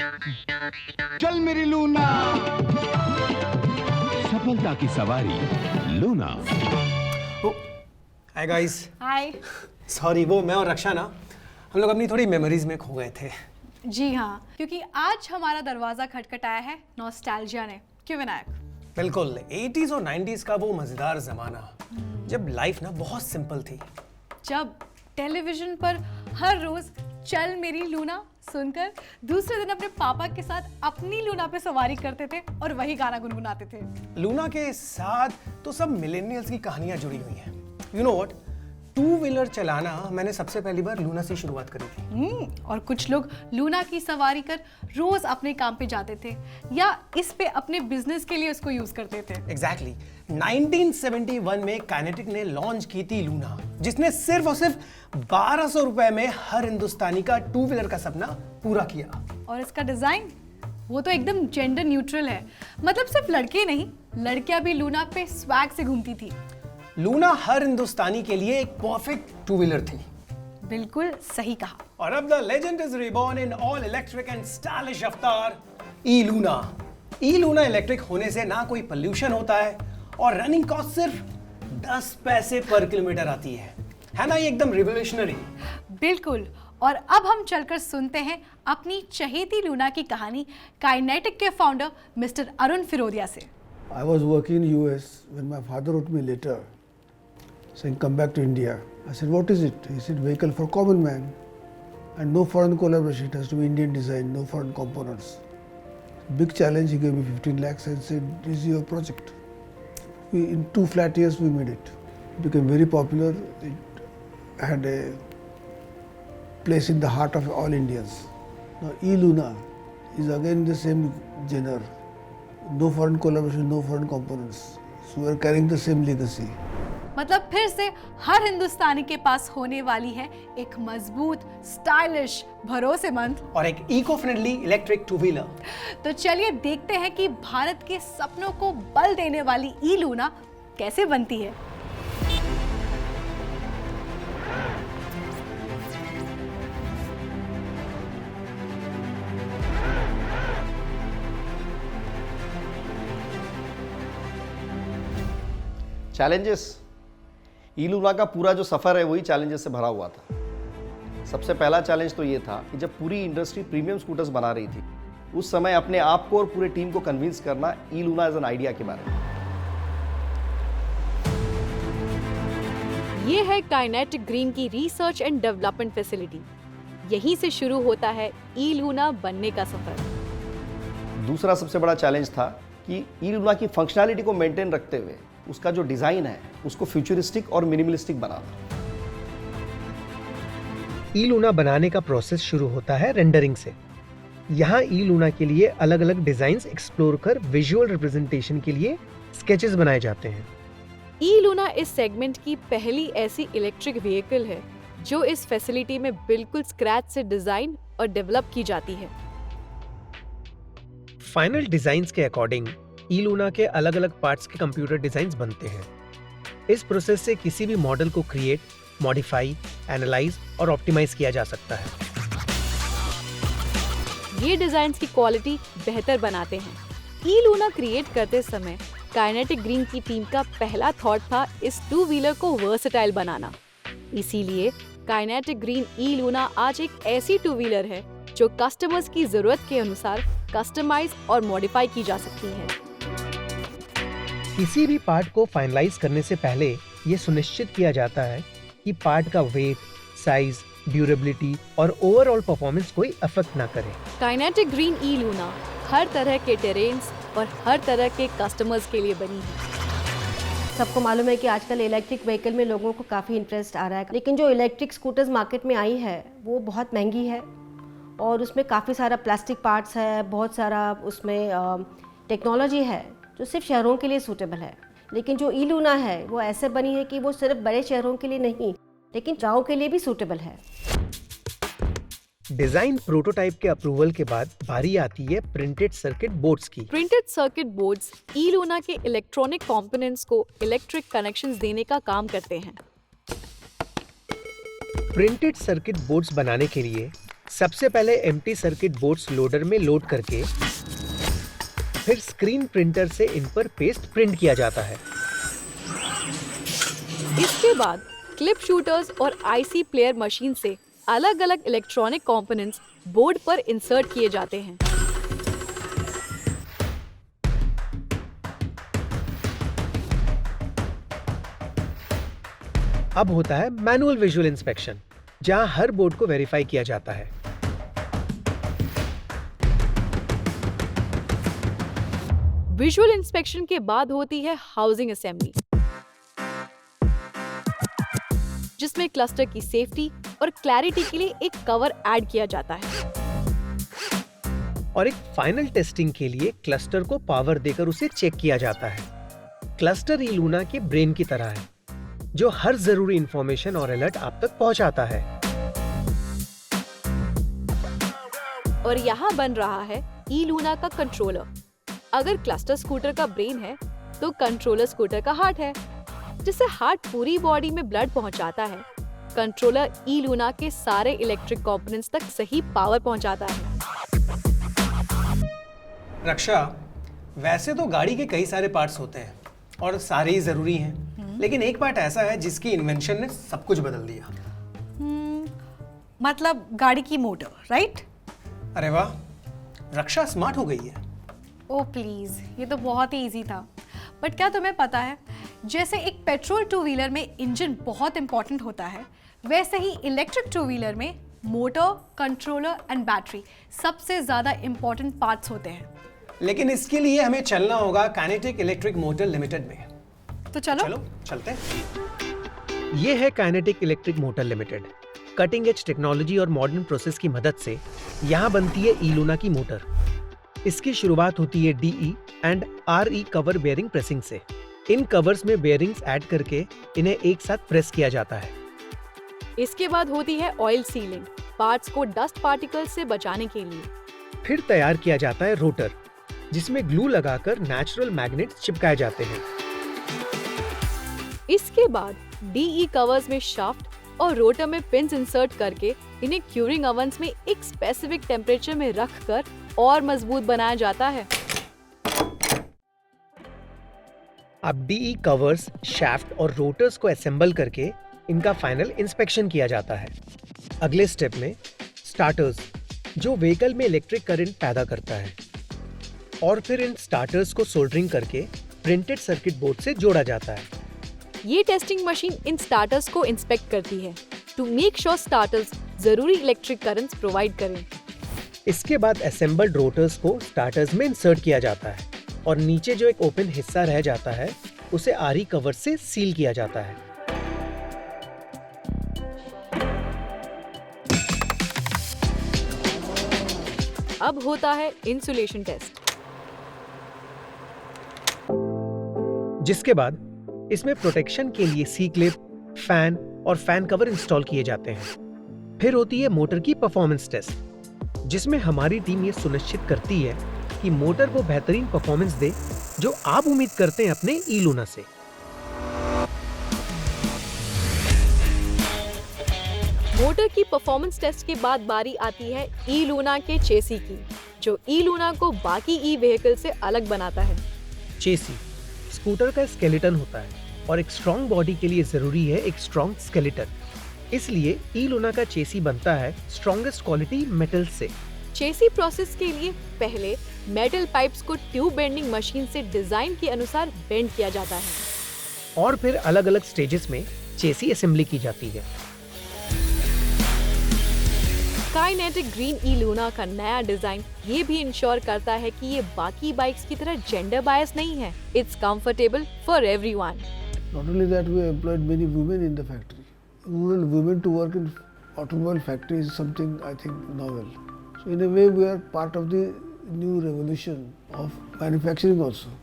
चल मेरी लूना, सफलता की सवारी Luna. Hi guys. Hi. Sorry, वो मैं और रक्षा ना हम लोग अपनी थोड़ी मेमोरीज में खो गए थे। जी हाँ, क्योंकि आज हमारा दरवाजा खटखटाया है नॉस्टैल्जिया ने। क्यों विनायक? बिल्कुल, 80s और 90s का वो मजेदार जमाना जब लाइफ ना बहुत सिंपल थी। जब टेलीविजन पर हर रोज चल मेरी लूना सुनकर दूसरे दिन अपने पापा के साथ अपनी लूना पे सवारी करते थे और वही गाना गुनगुनाते थे। लूना के साथ तो सब मिलेनियल्स की कहानियां जुड़ी हुई हैं। You know what, two wheeler चलाना मैंने सबसे पहली बार लूना से शुरुआत करी थी। और कुछ लोग लूना की सवारी कर रोज अपने काम पे जाते थे या इस पे अपने बिजनेस के लिए उसको यूज करते थे। एग्जैक्टली 1971 में काइनेटिक ने लॉन्च की थी लूना, जिसने सिर्फ और सिर्फ 1200 रुपए में हर हिंदुस्तानी का टू व्हीलर का सपना पूरा किया। और इसका डिजाइन वो तो एकदम जेंडर न्यूट्रल है, मतलब सिर्फ लड़के नहीं, लड़कियां भी लूना पे स्वैग से घूमती थी। लूना हर हिंदुस्तानी के लिए एक परफेक्ट टू व्हीलर थी। बिल्कुल सही कहा। और अब the legend is reborn in all electric and stylish अवतार ई लूना। ई लूना इलेक्ट्रिक होने से ना कोई पोल्यूशन होता है और रनिंग कॉस्ट सिर्फ 10 पैसे पर किलोमीटर आती है ना? ये एकदम रिवोल्यूशनरी। बिल्कुल। और अब हम चलकर सुनते हैं अपनी चहेती लूना की कहानी काइनेटिक के फाउंडर मिस्टर अरुण फिरोदिया से। I was working in US when my father wrote me a letter saying come back to India. I said what is it? He said vehicle for common man and no foreign collaboration. It has to be Indian design, no foreign components. Big challenge. He gave me 15 lakhs and said this is your project. In 2 flat years we made it. It became very popular. It had a place in the heart of all Indians. Now E-Luna is again the same genre. No foreign collaboration, no foreign components. So we are carrying the same legacy. मतलब फिर से हर हिंदुस्तानी के पास होने वाली है एक मजबूत, stylish, भरोसेमंद और एक eco friendly electric two wheeler. तो चलिए देखते हैं कि भारत के सपनों को बल देने वाली ई लूना कैसे बनती है। चैलेंजेस, ई लूना का पूरा जो सफ़र है वही चैलेंजेस से भरा हुआ था। सबसे पहला चैलेंज तो ये था कि जब पूरी इंडस्ट्री प्रीमियम स्कूटर्स बना रही थी, उस समय अपने आप को और पूरे टीम को कन्विंस करना ई लूना एज एन आइडिया के बारे में। ये है काइनेटिक ग्रीन की रिसर्च एंड डेवलपमेंट फैसिलिटी। यहीं से शुरू होता है ई लूना बनने का सफर। दूसरा सबसे बड़ा चैलेंज था कि ई लूना की फंक्शनैलिटी को मेंटेन रखते हुए उसका जो डिज़ाइन है उसको फ्यूचरिस्टिक और मिनिमलिस्टिक बनाना। ई लूना बनाने का प्रोसेस शुरू होता है रेंडरिंग से। यहाँ ई लूना के लिए अलग अलग डिजाइन्स एक्सप्लोर कर विजुअल रिप्रेजेंटेशन के लिए स्केचेस बनाए जाते हैं। ई लूना इस सेगमेंट की पहली ऐसी इलेक्ट्रिक व्हीकल है जो इस फैसिलिटी में बिल्कुल स्क्रैच से डिजाइन और डेवलप की जाती है। फाइनल डिजाइन्स के अकॉर्डिंग ई लूना के अलग अलग पार्ट्स के कंप्यूटर डिजाइन्स बनते हैं। इस प्रोसेस से किसी भी मॉडल को क्रिएट, मॉडिफाई, एनालाइज और ऑप्टिमाइज किया जा सकता है। ये डिजाइन्स की क्वालिटी बेहतर बनाते हैं। ई लूना क्रिएट करते समय काइनेटिक ग्रीन की टीम का पहला थॉट था इस टू व्हीलर को वर्सेटाइल बनाना। इसीलिए काइनेटिक ग्रीन ई लूना आज एक ऐसी टू व्हीलर है जो कस्टमर्स की जरूरत के अनुसार कस्टमाइज और मॉडिफाई की जा सकती है। किसी भी पार्ट को फाइनलाइज करने से पहले ये सुनिश्चित किया जाता है कि पार्ट का वेट, साइज, ड्यूरेबिलिटी और ओवरऑल परफॉर्मेंस कोई अफेक्ट ना करे। काइनेटिक ग्रीन ई लूना हर तरह के टेरेन्स और हर तरह के कस्टमर्स के लिए बनी है। सबको मालूम है कि आजकल इलेक्ट्रिक व्हीकल में लोगों को काफ़ी इंटरेस्ट आ रहा है, लेकिन जो इलेक्ट्रिक स्कूटर्स मार्केट में आई है वो बहुत महंगी है और उसमें काफ़ी सारा प्लास्टिक पार्ट्स है, बहुत सारा उसमें टेक्नोलॉजी है जो सिर्फ शहरों के लिए सूटेबल है। लेकिन जो ई लूना है वो ऐसे बनी है कि वो सिर्फ बड़े शहरों के लिए नहीं लेकिन गाँव के लिए भी सूटेबल है। डिजाइन प्रोटोटाइप के अप्रूवल के बाद बारी आती है प्रिंटेड सर्किट बोर्ड्स की। प्रिंटेड सर्किट बोर्ड्स ई लूना के इलेक्ट्रॉनिक कंपोनेंट्स को इलेक्ट्रिक कनेक्शंस देने का काम करते हैं। प्रिंटेड सर्किट बोर्ड्स बनाने के लिए सबसे पहले एम्प्टी सर्किट बोर्ड्स लोडर में लोड करके फिर स्क्रीन प्रिंटर से इन पर पेस्ट प्रिंट किया जाता है। इसके बाद क्लिप शूटर्स और आईसी प्लेयर मशीन से अलग-अलग इलेक्ट्रॉनिक कंपोनेंट्स बोर्ड पर इंसर्ट किए जाते हैं। अब होता है मैनुअल विजुअल इंस्पेक्शन, जहां हर बोर्ड को वेरीफाई किया जाता है। विजुअल इंस्पेक्शन के बाद होती है हाउसिंग असेंबली, जिसमें क्लस्टर की सेफ्टी और क्लैरिटी के लिए एक कवर ऐड किया जाता है और एक फाइनल टेस्टिंग के लिए क्लस्टर को पावर देकर उसे चेक किया जाता है। क्लस्टर ई लूना के ब्रेन की तरह है, जो हर जरूरी इंफॉर्मेशन और अलर्ट आप तक पहुंचाता है। और यहाँ बन रहा है ई लूना का कंट्रोलर। अगर क्लस्टर स्कूटर का ब्रेन है तो कंट्रोलर स्कूटर का हार्ट है, जिससे हार्ट पूरी बॉडी में ब्लड पहुंचाता है। कंट्रोलर ई लूना के सारे इलेक्ट्रिक कंपोनेंट्स तक सही पावर पहुंचाता है। रक्षा, वैसे तो गाड़ी के कई सारे पार्ट्स होते हैं और सारे ही जरूरी हैं, लेकिन एक पार्ट ऐसा है जिसकी इन्वेंशन ने सब कुछ बदल दिया। मतलब गाड़ी की मोटर, राइट? अरे वाह, रक्षा स्मार्ट हो गई है। ओ प्लीज, ये तो बहुत ही इजी था। बट क्या तुम्हें पता है, जैसे एक पेट्रोल टू व्हीलर में इंजन बहुत इंपॉर्टेंट होता है, वैसे ही इलेक्ट्रिक टू व्हीलर में मोटर, कंट्रोलर एंड बैटरी सबसे ज्यादा इंपॉर्टेंट पार्ट्स होते हैं। लेकिन इसके लिए हमें चलना होगा काइनेटिक इलेक्ट्रिक मोटर लिमिटेड में। तो चलो चलते हैं। ये है kinetic electric motor limited. Cutting edge technology और मॉडर्न प्रोसेस की मदद से यहाँ बनती है ई लूना की मोटर। इसकी शुरुआत होती है DE and RE cover bearing pressing से। इन कवर्स में बेयरिंग्स ऐड करके इन्हें एक साथ प्रेस किया जाता है। इसके बाद होती है ऑयल सीलिंग, पार्ट्स को डस्ट पार्टिकल्स से बचाने के लिए। फिर तैयार किया जाता है रोटर, जिसमें ग्लू लगाकर नेचुरल मैग्नेट्स चिपकाए जाते हैं। इसके बाद डीई कवर्स में शाफ्ट और रोटर में पिन्स इंसर्ट करके इन्हें क्यूरिंग ओवन्स में एक स्पेसिफिक टेम्परेचर में रखकर और मजबूत बनाया जाता है। अब डीई कवर्स, शाफ्ट और रोटर्स को असेंबल करके इनका फाइनल इंस्पेक्शन किया जाता है। अगले स्टेप में स्टार्टर्स, जो व्हीकल में इलेक्ट्रिक करंट पैदा करता है, और फिर इन स्टार्टर्स को सोल्डरिंग करके प्रिंटेड सर्किट बोर्ड से जोड़ा जाता है। ये टेस्टिंग मशीन इन स्टार्टर्स को इंस्पेक्ट करती है टू मेक श्योर स्टार्टर्स जरूरी इलेक्ट्रिक करंट्स प्रोवाइड करें। इसके बाद असेंबल्ड रोटर्स को स्टार्टर्स में इंसर्ट किया जाता है और नीचे जो एक ओपन हिस्सा रह जाता है उसे आरी कवर से सील किया जाता है। अब होता है इंसुलेशन टेस्ट, जिसके बाद इसमें प्रोटेक्शन के लिए सी क्लिप, फैन और फैन कवर इंस्टॉल किए जाते हैं। फिर होती है मोटर की परफॉर्मेंस टेस्ट, जिसमें हमारी टीम ये सुनिश्चित करती है कि मोटर वो बेहतरीन परफॉर्मेंस दे जो आप उम्मीद करते हैं अपने ई लूना से। मोटर की परफॉर्मेंस टेस्ट के बाद बारी आती है ई लूना के चेसी की, जो ई लूना को बाकी ई व्हीकल से अलग बनाता है। चेसी स्कूटर का स्केलेटन होता है और एक स्ट्रॉन्ग बॉडी के लिए जरूरी है एक स्ट्रॉन्ग स्केलेटन। इसलिए ई लूना का चेसी बनता है स्ट्रॉन्गेस्ट क्वालिटी मेटल से। चेसी प्रोसेस के लिए पहले मेटल पाइप्स को ट्यूब बेंडिंग मशीन से डिजाइन के अनुसार बेंड किया जाता है और फिर अलग अलग स्टेजेस में चेसी असेंबली की जाती है। काइनेटिक ग्रीन ई लूना का नया डिजाइन ये भी इंश्योर करता है कि ये बाकी बाइक्स की तरह जेंडर बायस नहीं है। It's comfortable for everyone. Not only that, we employed many women in the factory. Rural women to work in automobile factory is something I think novel. So in a way, we are part of the new revolution of manufacturing also.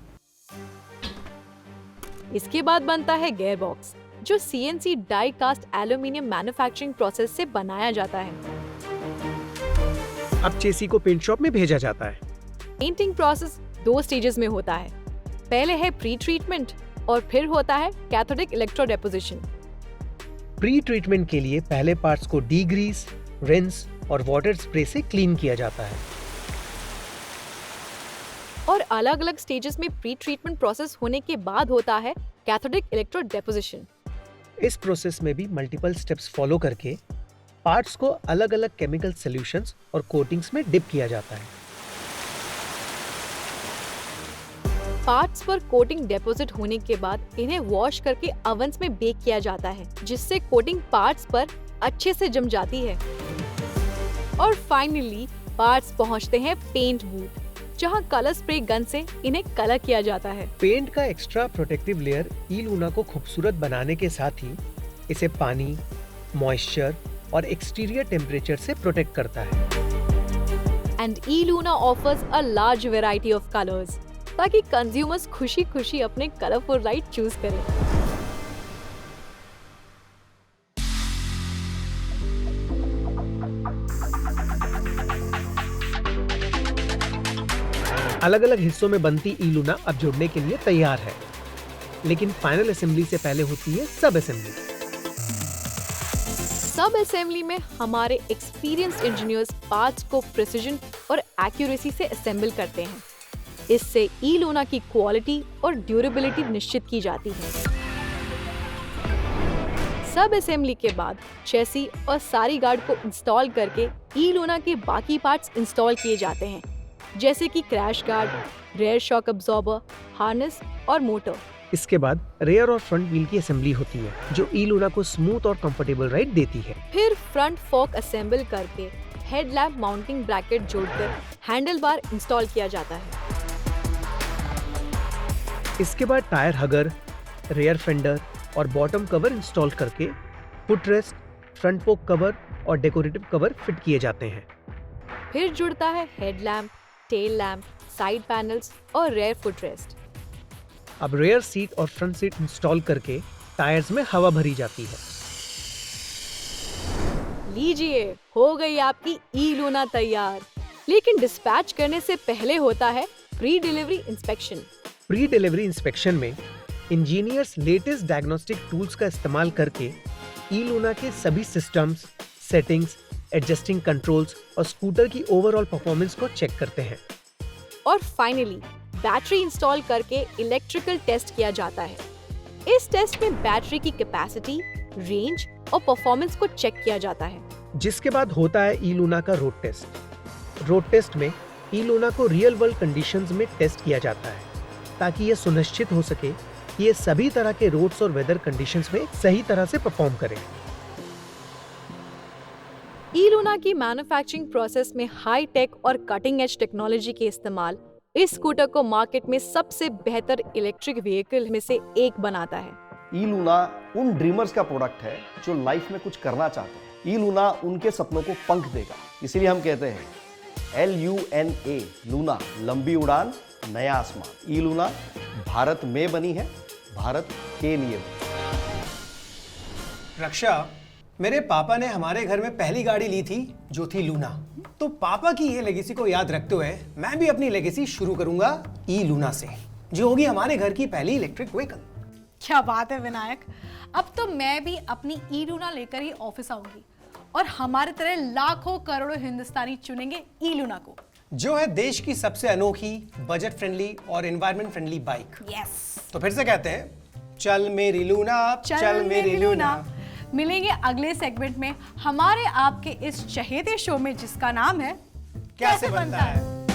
इसके बाद बनता है gear box, जो CNC die cast aluminium manufacturing process से बनाया जाता है। अब चेसी को पेंट शॉप में भेजा जाता है। पेंटिंग प्रोसेस 2 स्टेजेस में होता है। पहले है प्री ट्रीटमेंट और फिर होता है cathodic electro deposition. Pre treatment के लिए पहले पार्ट्स को डीग्रीस, रिंस और वाटर स्प्रे से क्लीन किया जाता है। और अलग अलग स्टेजेस में प्री ट्रीटमेंट प्रोसेस होने के बाद होता है कैथोडिक इलेक्ट्रोड डेपोजिशन। इस प्रोसेस में भी मल्टीपल स्टेप्स फॉलो करके पार्ट्स को अलग अलग केमिकल सॉल्यूशंस और कोटिंग्स में डिप किया जाता है। पार्ट्स पर कोटिंग डेपोजिट होने के बाद इन्हें वॉश करके ओवन्स में बेक किया जाता है, जिससे कोटिंग पार्ट्स पर अच्छे से जम जाती है। और फाइनली पार्ट्स पहुंचते हैं पेंट बूथ, जहां कलर स्प्रे गन से इन्हें कलर किया जाता है। पेंट का एक्स्ट्रा प्रोटेक्टिव लेयर ई लूना को खूबसूरत बनाने के साथ ही इसे पानी, मॉइस्चर और एक्सटीरियर टेम्परेचर से प्रोटेक्ट करता है। And E Luna offers a large variety of colours, ताकि कंज्यूमर्स खुशी खुशी अपने कलरफुल लाइट चूज करें। अलग अलग हिस्सों में बनती ई लूना अब जुड़ने के लिए तैयार है, लेकिन फाइनल असेंबली से पहले होती है सब असेंबली। सब असेंबली में हमारे एक्सपीरियंस्ड इंजीनियर्स पार्ट्स को प्रिसिजन और एक्यूरेसी से असेंबल करते हैं। इससे ई लूना की क्वालिटी और ड्यूरेबिलिटी निश्चित की जाती है। सब असेंबली के बाद चेसी और सारी गार्ड को इंस्टॉल करके ई लूना के बाकी पार्ट्स इंस्टॉल किए जाते हैं, जैसे कि crash guard, rear shock absorber, harness और मोटर। इसके बाद रेयर और फ्रंट व्हील की असेंबली होती है, जो ई लूना को स्मूथ और कंफर्टेबल राइड देती है। फिर फ्रंट फॉक असेंबल करके हेडलैम्प माउंटिंग ब्रैकेट जोड़कर हैंडल बार इंस्टॉल किया जाता है। इसके बाद टायर हगर, रेयर फेंडर और बॉटम कवर इंस्टॉल करके फुट रेस्ट, फ्रंट फोक कवर और डेकोरेटिव कवर फिट किए जाते हैं। फिर जुड़ता है headlamp, tail lamp, side panels और रेयर फुट रेस्ट। अब रेयर सीट और फ्रंट सीट इंस्टॉल करके टायर्स में हवा भरी जाती है। लीजिए, हो गई आपकी ई लूना तैयार। लेकिन डिस्पैच करने से पहले होता है pre delivery inspection. Pre delivery inspection में इंजीनियर्स लेटेस्ट डायग्नोस्टिक टूल्स का इस्तेमाल करके ई लूना के सभी सिस्टम्स, सेटिंग्स, एडजस्टिंग कंट्रोल्स और स्कूटर की ओवरऑल परफॉर्मेंस को चेक करते हैं। और फाइनली बैटरी इंस्टॉल करके इलेक्ट्रिकल टेस्ट किया जाता है। इस टेस्ट में बैटरी की कैपेसिटी, रेंज और परफॉर्मेंस को चेक किया जाता है। जिसके बाद होता है ई लूना का रोड टेस्ट। रोड टेस्ट में ई लूना को रियल वर्ल्ड कंडीशंस में टेस्ट किया जाता है, ताकि यह सुनिश्चित हो सके कि ये सभी तरह के रोड्स और वेदर कंडीशंस में सही तरह से परफॉर्म करें। ई लूना की मैन्युफैक्चरिंग प्रोसेस में हाई टेक और कटिंग एज टेक्नोलॉजी के इस्तेमाल इस स्कूटर को मार्केट में सबसे बेहतर इलेक्ट्रिक व्हीकल में से एक बनाता है। ई लूना उन ड्रीमर्स का प्रोडक्ट है जो लाइफ में कुछ करना चाहते हैं। ई लूना उनके सपनों को पंख देगा। इसीलिए हम कहते हैं LUNA, लूना, लंबी उड़ान, नया आसमान। ई लूना भारत में बनी है, भारत के लिए बनी। रक्षा, मेरे पापा ने हमारे घर में पहली गाड़ी ली थी जो थी लूना। तो पापा की ये लेगेसी को याद रखते हुए मैं भी अपनी लेगेसी शुरू करूंगा ई लूना से, जो होगी हमारे घर की पहली इलेक्ट्रिक व्हीकल। क्या बात है विनायक, अब तो मैं भी अपनी ई लूना लेकर ही ऑफिस आऊंगी और हमारे तरह लाखों करोड़ों हिंदुस्तानी चुनेंगे ई लूना को, जो है देश की सबसे अनोखी, बजट फ्रेंडली और एनवायरमेंट फ्रेंडली बाइक। यस। तो फिर से कहते हैं, चल मेरी लूना, चल मेरी लूना। मिलेंगे अगले सेगमेंट में हमारे आपके इस चहेते शो में, जिसका नाम है कैसे बनता है।